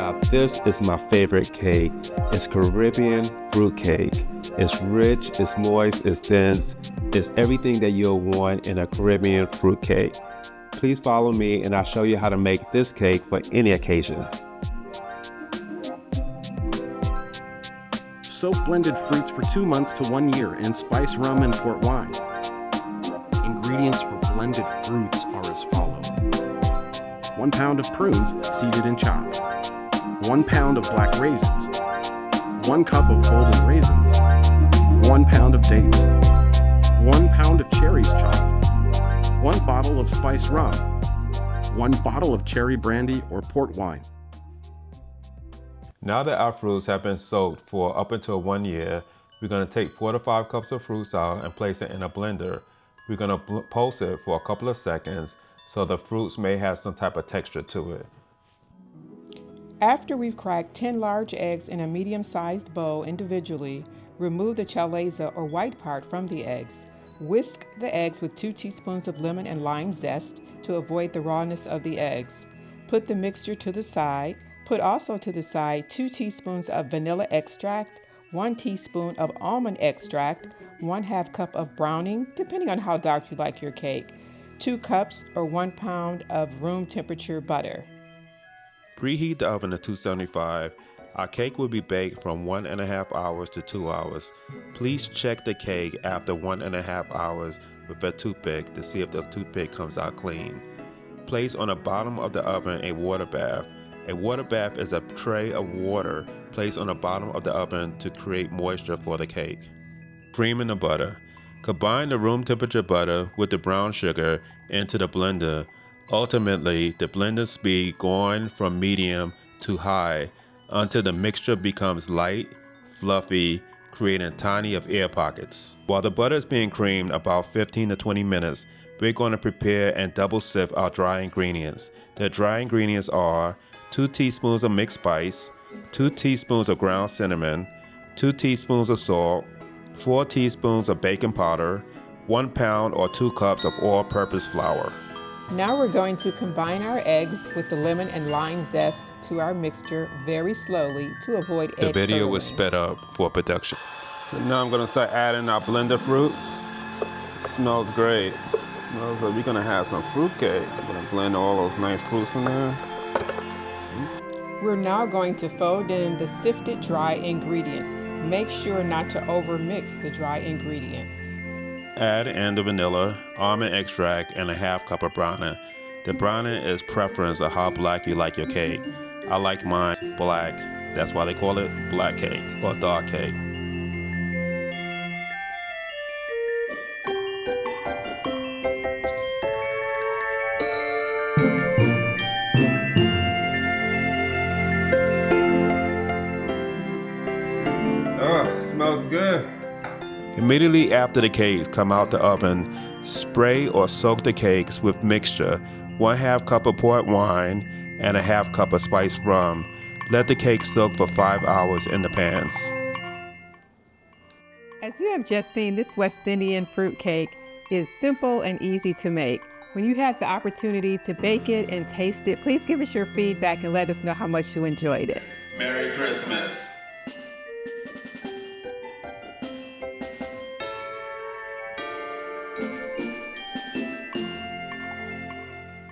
Now this is my favorite cake. It's Caribbean fruit cake. It's rich, it's moist, it's dense. It's everything that you'll want in a Caribbean fruit cake. Please follow me and I'll show you how to make this cake for any occasion. Soak blended fruits for 2 months to 1 year in spice rum and port wine. Ingredients for blended fruits are as follows. 1 pound of prunes, seeded and chopped. 1 pound of black raisins. 1 cup of golden raisins. 1 pound of dates. 1 pound of cherries chopped. 1 bottle of spice rum. 1 bottle of cherry brandy or port wine. Now that our fruits have been soaked for up until 1 year, we're going to take 4 to 5 cups of fruits out and place it in a blender. We're going to pulse it for a couple of seconds so the fruits may have some type of texture to it. After we've cracked 10 large eggs in a medium-sized bowl individually, remove the chalaza or white part from the eggs. Whisk the eggs with 2 teaspoons of lemon and lime zest to avoid the rawness of the eggs. Put the mixture to the side. Put also to the side 2 teaspoons of vanilla extract, 1 teaspoon of almond extract, 1/2 cup of browning, depending on how dark you like your cake, 2 cups or 1 pound of room temperature butter. Preheat the oven to 275. Our cake will be baked from 1.5 hours to 2 hours. Please check the cake after 1.5 hours with a toothpick to see if the toothpick comes out clean. Place on the bottom of the oven a water bath. A water bath is a tray of water placed on the bottom of the oven to create moisture for the cake. Cream the butter. Combine the room temperature butter with the brown sugar into the blender. Ultimately, the blender speed going from medium to high until the mixture becomes light, fluffy, creating tiny of air pockets. While the butter is being creamed about 15 to 20 minutes, we're going to prepare and double sift our dry ingredients. The dry ingredients are 2 teaspoons of mixed spice, 2 teaspoons of ground cinnamon, 2 teaspoons of salt, 4 teaspoons of baking powder, 1 pound or 2 cups of all-purpose flour. Now we're going to combine our eggs with the lemon and lime zest to our mixture very slowly to avoid egg The video curdling. was sped up for production. So now I'm going to start adding our blender fruits. It smells great. It smells like we're going to have some fruit cake. I'm going to blend all those nice fruits in there. We're now going to fold in the sifted dry ingredients. Make sure not to overmix the dry ingredients. Add in the vanilla, almond extract, and 1/2 cup of browning. The browning is preference of how black you like your cake. I like mine black. That's why they call it black cake or dark cake. Smells good. Immediately after the cakes come out the oven, spray or soak the cakes with mixture, 1/2 cup of port wine and 1/2 cup of spiced rum. Let the cake soak for 5 hours in the pans. As you have just seen, this West Indian fruit cake is simple and easy to make. When you have the opportunity to bake it and taste it, please give us your feedback and let us know how much you enjoyed it. Merry Christmas.